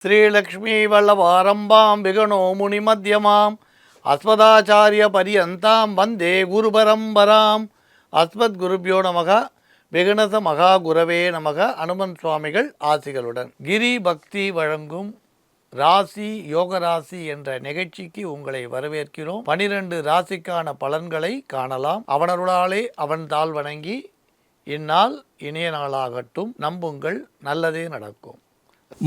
श्रीलक्ष्मी वल्लभारम्भां विगणो मुनिमध्यमाम् अस्मदाचार्य पर्यन्तां वन्दे गुरुपरம்பராம். அஸ்மத்குருபியோ நமக. விகணச மகா குரவே நமக. அனுமன் சுவாமிகள் ஆசிகளுடன் கிரி பக்தி வழங்கும் ராசி யோகராசி என்ற நிகழ்ச்சிக்கு உங்களை வரவேற்கிறோம். 12 ராசிக்கான பலன்களை காணலாம். அவனருளாலே அவன் தாள் வணங்கி இந்நாள் இனிய நாளாகட்டும். நம்புங்கள், நல்லதே நடக்கும்.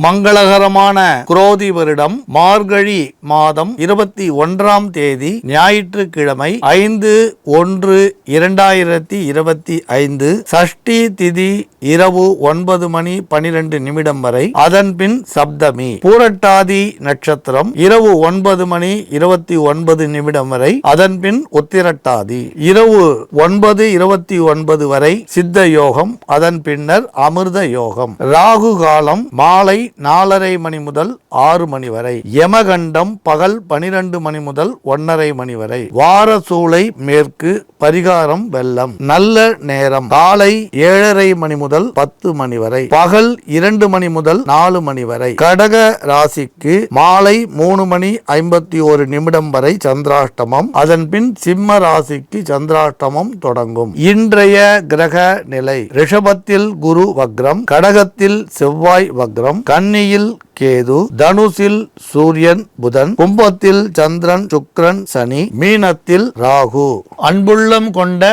மங்களகரமான குரோதி வருடம் மார்கழி மாதம் 21ஆம் தேதி ஞாயிற்றுக்கிழமை 5/1/2025 சஷ்டி திதி இரவு 9 மணி 12 நிமிடம் வரை. அதன்பின் சப்தமி. பூரட்டாதி நட்சத்திரம் இரவு 9 மணி 29 நிமிடம் வரை. அதன்பின் உத்திரட்டாதி இரவு 9:29 வரை சித்த யோகம். அதன் பின்னர் அமிர்த யோகம். ராகு காலம் மாலை 4:30 மணி முதல் 6 மணி வரை. யமகண்டம் பகல் 12 மணி முதல் 1:30 மணி வரை. வார சூளை மேற்கு. பரிகாரம் வெள்ளம். நல்ல நேரம் காலை 7:30 மணி முதல் 10 மணி வரை. பகல் 2 மணி முதல் 4 மணி வரை. கடக ராசிக்கு மாலை 3 மணி 51 நிமிடம் வரை சந்திராஷ்டமம். அதன் பின் சிம்ம ராசிக்கு சந்திராஷ்டமம் தொடங்கும். இன்றைய கிரக நிலை: ரிஷபத்தில் குரு வக்ரம், கடகத்தில் செவ்வாய் வக்ரம், கன்னியில் கேது, தனுசில் சூரியன் புதன், கும்பத்தில் சந்திரன் சுக்கிரன் சனி, மீனத்தில் ராகு. அன்புள்ளம் கொண்ட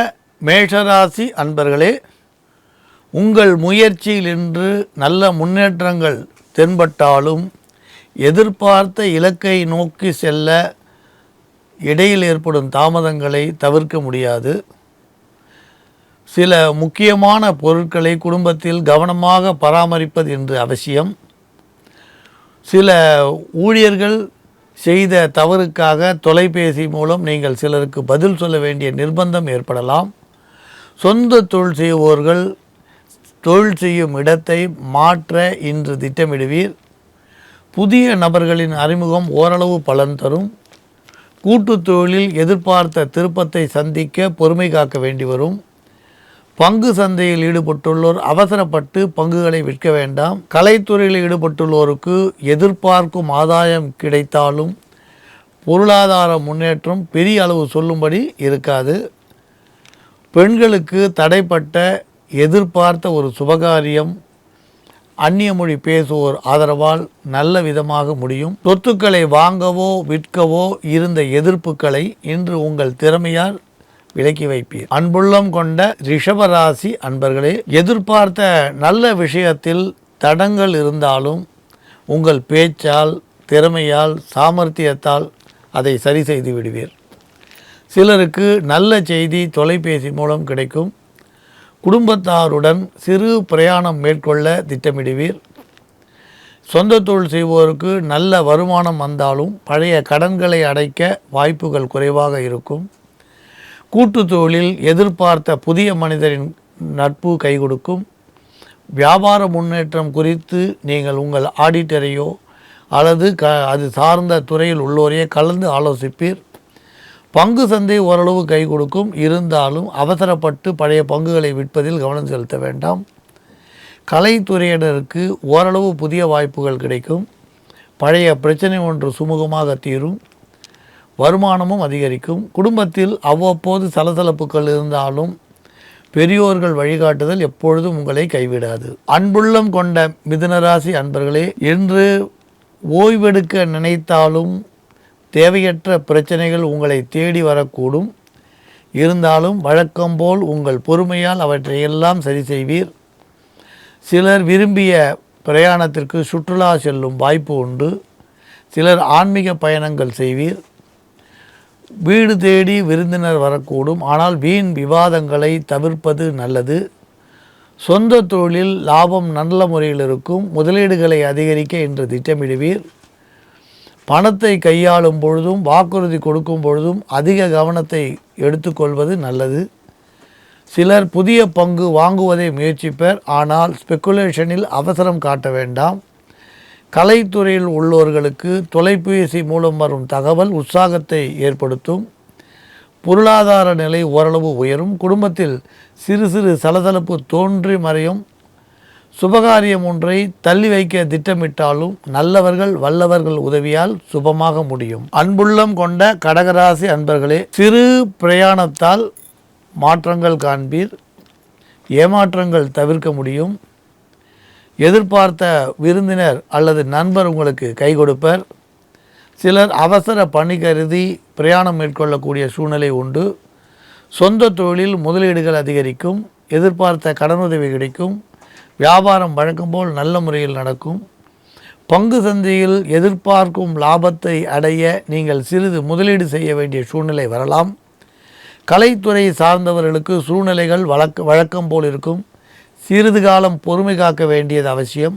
மேஷராசி அன்பர்களே, உங்கள் முயற்சியில் இன்று நல்ல முன்னேற்றங்கள் தென்பட்டாலும் எதிர்பார்த்த இலக்கை நோக்கி செல்ல இடையில் ஏற்படும் தாமதங்களை தவிர்க்க முடியாது. சில முக்கியமான பொருட்களை குடும்பத்தில் கவனமாக பராமரிப்பது என்று அவசியம். சில ஊழியர்கள் செய்த தவறுக்காக தொலைபேசி மூலம் நீங்கள் சிலருக்கு பதில் சொல்ல வேண்டிய நிர்பந்தம் ஏற்படலாம். சொந்த தொழில் செய்வோர்கள் தொழில் செய்யும் இடத்தை மாற்ற இன்று திட்டமிடுவீர். புதிய நபர்களின் அறிமுகம் ஓரளவு பலன் தரும். கூட்டுத் தொழிலில் எதிர்பார்த்த திருப்பத்தை சந்திக்க பொறுமை காக்க வேண்டி வரும். பங்கு சந்தையில் ஈடுபட்டுள்ளோர் அவசரப்பட்டு பங்குகளை விற்க வேண்டாம். கலைத்துறையில் ஈடுபட்டுள்ளோருக்கு எதிர்பார்க்கும் ஆதாயம் கிடைத்தாலும் பொருளாதார முன்னேற்றம் பெரிய அளவு சொல்லும்படி இருக்காது. பெண்களுக்கு தடைப்பட்ட எதிர்பார்த்த ஒரு சுபகாரியம் அந்நிய மொழி பேசுவோர் ஆதரவால் நல்ல விதமாக முடியும். சொத்துக்களை வாங்கவோ விற்கவோ இருந்த எதிர்ப்புகளை இன்று உங்கள் திறமையால் விலக்கி வைப்பீர். அன்புள்ளம் கொண்ட ரிஷபராசி அன்பர்களே, எதிர்பார்த்த நல்ல விஷயத்தில் தடங்கள் இருந்தாலும் உங்கள் பேச்சால், திறமையால், சாமர்த்தியத்தால் அதை சரி செய்து விடுவீர். சிலருக்கு நல்ல செய்தி தொலைபேசி மூலம் கிடைக்கும். குடும்பத்தாருடன் சிறு பிரயாணம் மேற்கொள்ள திட்டமிடுவீர். சொந்த தொழில் செய்வோருக்கு நல்ல வருமானம் வந்தாலும் பழைய கடன்களை அடைக்க வாய்ப்புகள் குறைவாக இருக்கும். கூட்டு தொழிலில் எதிர்பார்த்த புதிய மனிதரின் நட்பு கை கொடுக்கும். வியாபார முன்னேற்றம் குறித்து நீங்கள் உங்கள் ஆடிட்டரையோ அல்லது அது சார்ந்த துறையில் உள்ளோரையே கலந்து ஆலோசிப்பீர். பங்கு சந்தை ஓரளவு கை கொடுக்கும். இருந்தாலும் அவசரப்பட்டு பழைய பங்குகளை விற்பதில் கவனம் செலுத்த வேண்டாம். கலைத்துறையினருக்கு ஓரளவு புதிய வாய்ப்புகள் கிடைக்கும். பழைய பிரச்சனை ஒன்று சுமூகமாக தீரும். வருமானமும் அதிகரிக்கும். குடும்பத்தில் அவ்வப்போது சலசலப்புகள் இருந்தாலும் பெரியோர்கள் வழிகாட்டுதல் எப்பொழுதும் உங்களை கைவிடாது. அன்புள்ளம் கொண்ட மிதுனராசி அன்பர்களே, இன்று ஓய்வெடுக்க நினைத்தாலும் தேவையற்ற பிரச்சனைகள் உங்களை தேடி வரக்கூடும். இருந்தாலும் வழக்கம்போல் உங்கள் பொறுமையால் அவற்றையெல்லாம் சரி செய்வீர். சிலர் விரும்பிய பிரயாணத்திற்கு சுற்றுலா செல்லும் வாய்ப்பு உண்டு. சிலர் ஆன்மீக பயணங்கள் செய்வீர். வீடு தேடி விருந்தினர் வரக்கூடும். ஆனால் வீண் விவாதங்களை தவிர்ப்பது நல்லது. சொந்த தொழிலில் லாபம் நல்ல முறையில் இருக்கும். முதலீடுகளை அதிகரிக்க இன்று திட்டமிடுவீர். பணத்தை கையாளும் பொழுதும் வாக்குறுதி கொடுக்கும் பொழுதும் அதிக கவனத்தை எடுத்துக்கொள்வது நல்லது. சிலர் புதிய பங்கு வாங்குவதை முயற்சிப்பர். ஆனால் ஸ்பெக்குலேஷனில் அவசரம் காட்ட வேண்டாம். கலைத்துறையில் உள்ளவர்களுக்கு தொலைபேசி மூலம் வரும் தகவல் உற்சாகத்தை ஏற்படுத்தும். பொருளாதார நிலை ஓரளவு உயரும். குடும்பத்தில் சிறு சிறு சலசலப்பு தோன்றி மறையும். சுபகாரியம் ஒன்றை தள்ளி வைக்க திட்டமிட்டாலும் நல்லவர்கள் வல்லவர்கள் உதவியால் சுபமாக முடியும். அன்புள்ளம் கொண்ட கடகராசி அன்பர்களே, சிறு பிரயாணத்தால் மாற்றங்கள் காண்பீர். ஏமாற்றங்கள் தவிர்க்க முடியும். எதிர்பார்த்த விருந்தினர் அல்லது நண்பர் உங்களுக்கு கை கொடுப்பர். சிலர் அவசர பணி கருதி பிரயாணம் மேற்கொள்ளக்கூடிய சூழ்நிலை உண்டு. சொந்த தொழிலில் முதலீடுகள் அதிகரிக்கும். எதிர்பார்த்த கடனுதவி கிடைக்கும். வியாபாரம் வழக்கம் போல் நல்ல முறையில் நடக்கும். பங்கு சந்தையில் எதிர்பார்க்கும் லாபத்தை அடைய நீங்கள் சிறிது முதலீடு செய்ய வேண்டிய சூழ்நிலை வரலாம். கலைத்துறை சார்ந்தவர்களுக்கு சூழ்நிலைகள் வழக்கம் போல் இருக்கும். சிறிது காலம் பொறுமை காக்க வேண்டியது அவசியம்.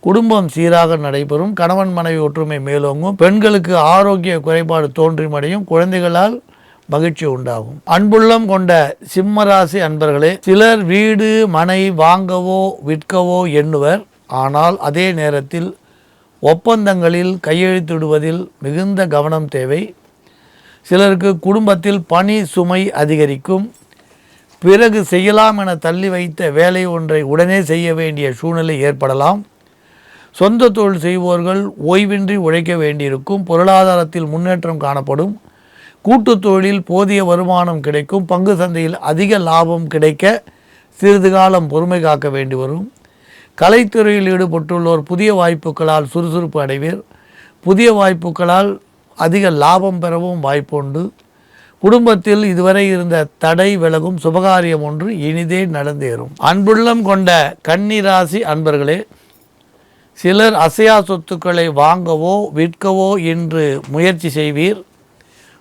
குடும்பம் சீராக நடைபெறும். கணவன் மனைவி ஒற்றுமை மேலோங்கும். பெண்களுக்கு ஆரோக்கிய குறைபாடு தோன்றிமடையும். குழந்தைகளால் மகிழ்ச்சி உண்டாகும். அன்புள்ளம் கொண்ட சிம்மராசி அன்பர்களே, சிலர் வீடு மனை வாங்கவோ விற்கவோ எண்ணுவர். ஆனால் அதே நேரத்தில் ஒப்பந்தங்களில் கையெழுத்திடுவதில் மிகுந்த கவனம் தேவை. சிலருக்கு குடும்பத்தில் பணி சுமை அதிகரிக்கும். பிறகு செய்யலாம் என தள்ளி வைத்த வேலை ஒன்றை உடனே செய்ய வேண்டிய சூழ்நிலை ஏற்படலாம். சொந்த தொழில் செய்வோர்கள் ஓய்வின்றி உழைக்க வேண்டியிருக்கும். பொருளாதாரத்தில் முன்னேற்றம் காணப்படும். கூட்டு தொழிலில் போதிய வருமானம் கிடைக்கும். பங்கு சந்தையில் அதிக லாபம் கிடைக்க சிறிது காலம் பொறுமை காக்க வேண்டி வரும். கலைத்துறையில் ஈடுபட்டுள்ளோர் புதிய வாய்ப்புகளால் சுறுசுறுப்பு அடைவீர். புதிய வாய்ப்புகளால் அதிக லாபம் பெறவும் வாய்ப்புண்டு. குடும்பத்தில் இதுவரை இருந்த தடை விலகும். சுபகாரியம் ஒன்று இனிதே நடந்தேறும். அன்புள்ளம் கொண்ட கன்னிராசி அன்பர்களே, சிலர் அசையா சொத்துக்களை வாங்கவோ விற்கவோ என்று முயற்சி செய்வீர்.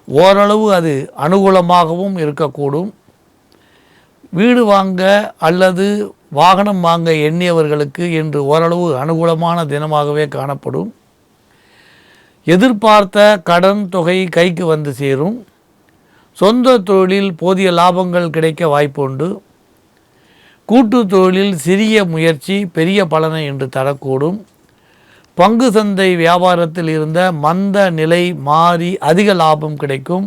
ஓரளவு அது அனுகூலமாகவும் இருக்கக்கூடும். வீடு வாங்க அல்லது வாகனம் வாங்க எண்ணியவர்களுக்கு இன்று ஓரளவு அனுகூலமான தினமாகவே காணப்படும். எதிர்பார்த்த கடன் தொகை கைக்கு வந்து சேரும். சொந்த தொழிலில் போதிய லாபங்கள் கிடைக்க வாய்ப்புண்டு. கூட்டு தொழிலில் சிறிய முயற்சி பெரிய பலனை என்று தரக்கூடும். பங்கு சந்தை வியாபாரத்தில் இருந்த மந்த நிலை மாறி அதிக லாபம் கிடைக்கும்.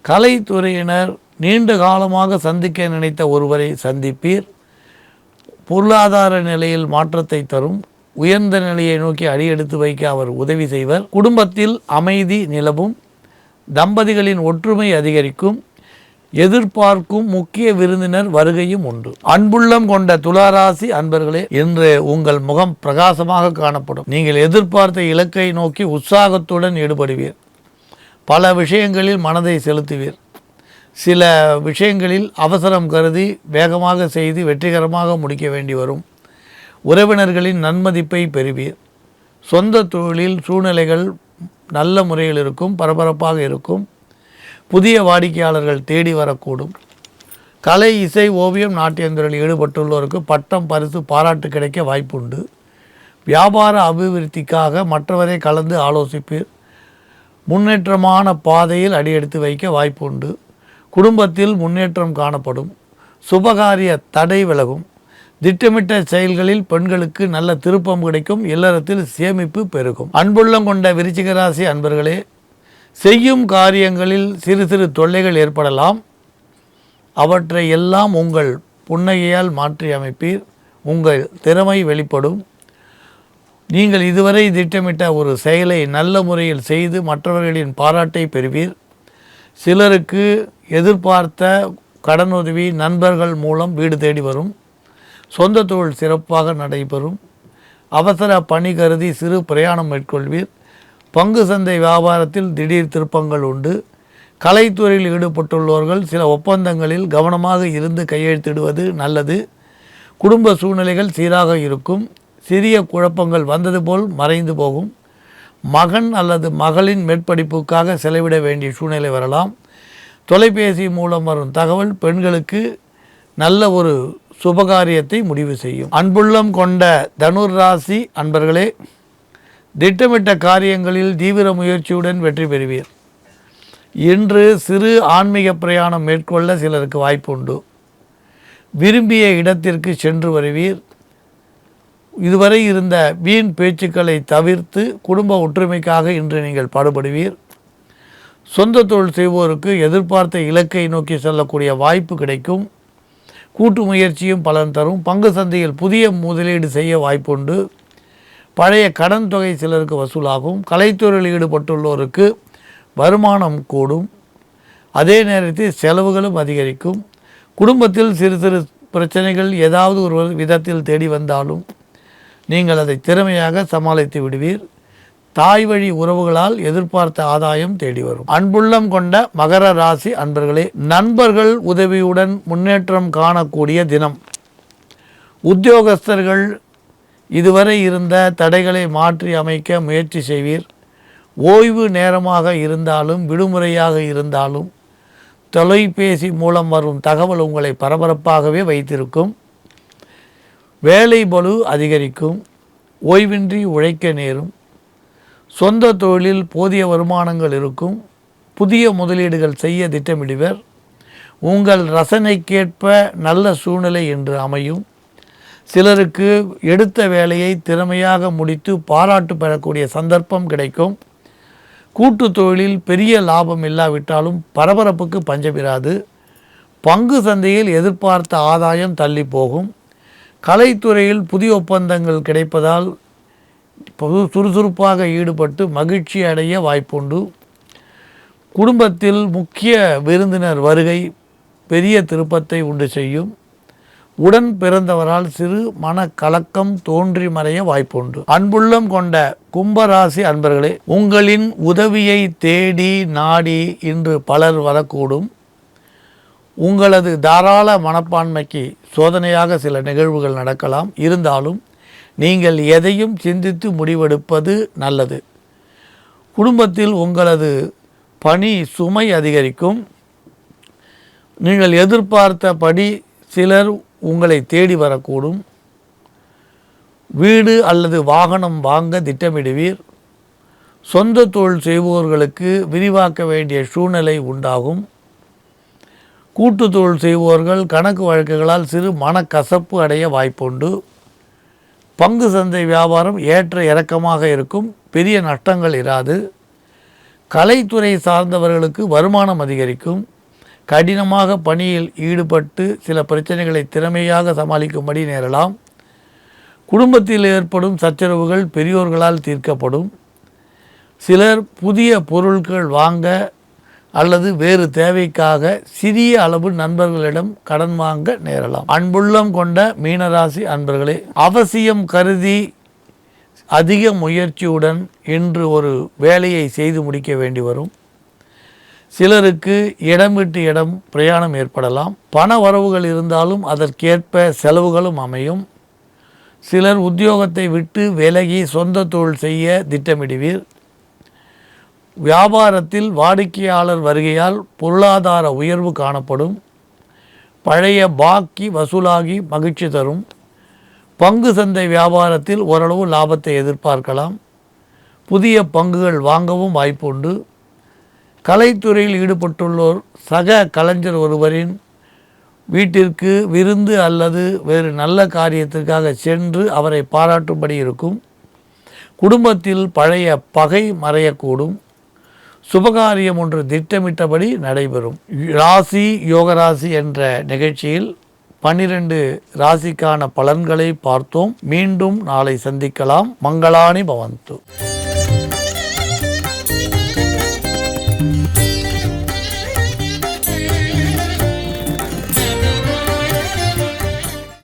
கலைத்துறையினர் நீண்ட காலமாக சந்திக்க நினைத்த ஒருவரை சந்திப்பீர். பொருளாதார நிலையில் மாற்றத்தை தரும். உயர்ந்த நிலையை நோக்கி அடியெடுத்து வைக்க அவர் உதவி செய்வர். குடும்பத்தில் அமைதி நிலவும். தம்பதிகளின் ஒற்றுமை அதிகரிக்கும். எதிர்பார்க்கும் முக்கிய விருந்தினர் வருகையும் உண்டு. அன்புள்ளம் கொண்ட துளாராசி அன்பர்களே, இன்று உங்கள் முகம் பிரகாசமாக காணப்படும். நீங்கள் எதிர்பார்த்த இலக்கை நோக்கி உற்சாகத்துடன் ஈடுபடுவீர். பல விஷயங்களில் மனதை செலுத்துவீர். சில விஷயங்களில் அவசரம் கருதி வேகமாக செய்து வெற்றிகரமாக முடிக்க வேண்டி வரும். உறவினர்களின் நன்மதிப்பை பெறுவீர். சொந்த தொழிலில் சூழ்நிலைகள் நல்ல முறையில் இருக்கும். பரபரப்பாக இருக்கும். புதிய வாடிக்கையாளர்கள் தேடி வரக்கூடும். கலை இசை ஓவியம் நாட்டியந்திரில் ஈடுபட்டுள்ளோருக்கு பட்டம் பரிசு பாராட்டு கிடைக்க வாய்ப்புண்டு. வியாபார அபிவிருத்திக்காக மற்றவரை கலந்து ஆலோசிப்பீர். முன்னேற்றமான பாதையில் அடியெடுத்து வைக்க வாய்ப்புண்டு. குடும்பத்தில் முன்னேற்றம் காணப்படும். சுபகாரிய தடை விலகும். திட்டமிட்ட செயல்களில் பெண்களுக்கு நல்ல திருப்பம் கிடைக்கும். இல்லறத்தில் சேமிப்பு பெருகும். அன்புள்ளம் கொண்ட விருச்சிக ராசி அன்பர்களே, செய்யும் காரியங்களில் சிறு சிறு தொல்லைகள் ஏற்படலாம். அவற்றை எல்லாம் உங்கள் புன்னகையால் மாற்றி அமைப்பீர். உங்கள் திறமை வெளிப்படும். நீங்கள் இதுவரை திட்டமிட்ட ஒரு செயலை நல்ல முறையில் செய்து மற்றவர்களின் பாராட்டை பெறுவீர். சிலருக்கு எதிர்பார்த்த கடனுதவி நண்பர்கள் மூலம் வீடு தேடி வரும். சொந்த தொழில் சிறப்பாக நடைபெறும். அவசர பணி கருதி சிறு பிரயாணம் மேற்கொள்வீர். பங்கு சந்தை வியாபாரத்தில் திடீர் திருப்பங்கள் உண்டு. கலைத்துறையில் ஈடுபட்டுள்ளவர்கள் சில ஒப்பந்தங்களில் கவனமாக இருந்து கையெழுத்திடுவது நல்லது. குடும்ப சூழ்நிலைகள் சீராக இருக்கும். சிறிய குழப்பங்கள் வந்தது போல் மறைந்து போகும். மகன் அல்லது மகளின் மேற்படிப்புக்காக செலவிட வேண்டிய சூழ்நிலை வரலாம். தொலைபேசி மூலம் வரும் தகவல் பெண்களுக்கு நல்ல ஒரு சுபகாரியத்தை முடிவு செய்யும். அன்புள்ளம் கொண்ட தனுர் ராசி அன்பர்களே, திட்டமிட்ட காரியங்களில் தீவிர முயற்சியுடன் வெற்றி பெறுவீர். இன்று சிறு ஆன்மீக பிரயாணம் மேற்கொள்ள சிலருக்கு வாய்ப்புண்டு. விரும்பிய இடத்திற்கு சென்று வருவீர். இதுவரை இருந்த வீண் பேச்சுக்களை தவிர்த்து குடும்ப ஒற்றுமைக்காக இன்று நீங்கள் பாடுபடுவீர். சொந்த தொழில் செய்வோருக்கு எதிர்பார்த்த இலக்கை நோக்கி செல்லக்கூடிய வாய்ப்பு கிடைக்கும். கூட்டு முயற்சியும் பலன் தரும். பங்கு சந்தையில் புதிய முதலீடு செய்ய வாய்ப்புண்டு. பழைய கடன் தொகை சிலருக்கு வசூலாகும். கலைத்துறையில் ஈடுபட்டுள்ளோருக்கு வருமானம் கூடும். அதே நேரத்தில் செலவுகளும் அதிகரிக்கும். குடும்பத்தில் சிறு சிறு பிரச்சனைகள் ஏதாவது ஒரு விதத்தில் தேடி வந்தாலும் நீங்கள் அதை திறமையாக சமாளித்து விடுவீர். தாய் வழி உறவுகளால் எதிர்பார்த்த ஆதாயம் தேடி வரும். அன்புள்ளம் கொண்ட மகர ராசி அன்பர்களே, நண்பர்கள் உதவியுடன் முன்னேற்றம் காணக்கூடிய தினம். உத்தியோகஸ்தர்கள் இதுவரை இருந்த தடைகளை மாற்றி அமைக்க முயற்சி செய்வீர். ஓய்வு நேரமாக இருந்தாலும் விடுமுறையாக இருந்தாலும் தொலைபேசி மூலம் வரும் தகவல் உங்களை பரபரப்பாகவே வைத்திருக்கும். வேலை பளு அதிகரிக்கும். ஓய்வின்றி உழைக்க நேரும். சொந்த தொழிலில் போதிய வருமானங்கள் இருக்கும். புதிய முதலீடுகள் செய்ய திட்டமிடுவர். உங்கள் ரசனைக்கேற்ப நல்ல சூழ்நிலை என்று அமையும். சிலருக்கு எடுத்த வேலையை திறமையாக முடித்து பாராட்டு பெறக்கூடிய சந்தர்ப்பம் கிடைக்கும். கூட்டு தொழிலில் பெரிய லாபம் இல்லாவிட்டாலும் பரபரப்புக்கு பஞ்சமிராது. பங்கு சந்தையில் எதிர்பார்த்த ஆதாயம் தள்ளி போகும். கலைத்துறையில் புதிய ஒப்பந்தங்கள் கிடைப்பதால் சுறுசுறுப்பாக ஈடுபட்டு மகிழ்ச்சி அடைய வாய்ப்புண்டு. குடும்பத்தில் முக்கிய விருந்தினர் வருகை பெரிய திருப்பத்தை உண்டு செய்யும். உடன் பிறந்தவரால் சிறு மனக்கலக்கம் தோன்றி மறைய வாய்ப்புண்டு. அன்புள்ளம் கொண்ட கும்பராசி அன்பர்களே, உங்களின் உதவியை தேடி நாடி இன்று பலர் வரக்கூடும். உங்களது தாராள மனப்பான்மைக்கு சோதனையாக சில நிகழ்வுகள் நடக்கலாம். இருந்தாலும் நீங்கள் எதையும் சிந்தித்து முடிவெடுப்பது நல்லது. குடும்பத்தில் உங்களது பணி சுமை அதிகரிக்கும். நீங்கள் எதிர்பார்த்தபடி சிலர் உங்களை தேடி வரக்கூடும். வீடு அல்லது வாகனம் வாங்க திட்டமிடுவீர். சொந்த தொழில் செய்பவர்களுக்கு விரிவாக்க வேண்டிய சூழ்நிலை உண்டாகும். கூட்டு தொழில் செய்பவர்கள் கணக்கு வழக்குகளால் சிறு மனக்கசப்பு அடைய வாய்ப்புண்டு. பங்கு சந்தை வியாபாரம் ஏற்ற இறக்கமாக இருக்கும். பெரிய நஷ்டங்கள் இராது. கலைத்துறை சார்ந்தவர்களுக்கு வருமானம் அதிகரிக்கும். கடினமாக பணியில் ஈடுபட்டு சில பிரச்சனைகளை திறமையாக சமாளிக்கும்படி நேரலாம். குடும்பத்தில் ஏற்படும் சச்சரவுகள் பெரியோர்களால் தீர்க்கப்படும். சிலர் புதிய பொருட்கள் வாங்க அல்லது வேறு தேவைக்காக சிறிய அளவு நண்பர்களிடம் கடன் வாங்க நேரலாம். அன்புள்ளம் கொண்ட மீனராசி அன்பர்களே, அவசியம் கருதி அதிக முயற்சியுடன் இன்று ஒரு வேலையை செய்து முடிக்க வேண்டி வரும். சிலருக்கு இடம் விட்டு இடம் பிரயாணம் ஏற்படலாம். பண வரவுகள் இருந்தாலும் அதற்கேற்ப செலவுகளும் அமையும். சிலர் உத்தியோகத்தை விட்டு விலகி சொந்த தொழில் செய்ய திட்டமிடுவீர். வியாபாரத்தில் வாடிக்கையாளர் வருகையால் பொருளாதார உயர்வு காணப்படும். பழைய பாக்கி வசூலாகி மகிழ்ச்சி தரும். பங்கு சந்தை வியாபாரத்தில் ஓரளவு லாபத்தை எதிர்பார்க்கலாம். புதிய பங்குகள் வாங்கவும் வாய்ப்புண்டு. கலைத்துறையில் ஈடுபட்டுள்ளோர் சக கலைஞர் ஒருவரின் வீட்டிற்கு விருந்து அல்லது வேறு நல்ல காரியத்திற்காக சென்று அவரை பாராட்டும்படி இருக்கும். குடும்பத்தில் பழைய பகை மறையக்கூடும். சுபகாரியம் ஒன்று திட்டமிட்டபடி நடைபெறும். ராசி யோகராசி என்ற நிகழ்ச்சியில் 12 ராசிக்கான பலன்களை பார்த்தோம். மீண்டும் நாளை சந்திக்கலாம். மங்களானி பவந்து.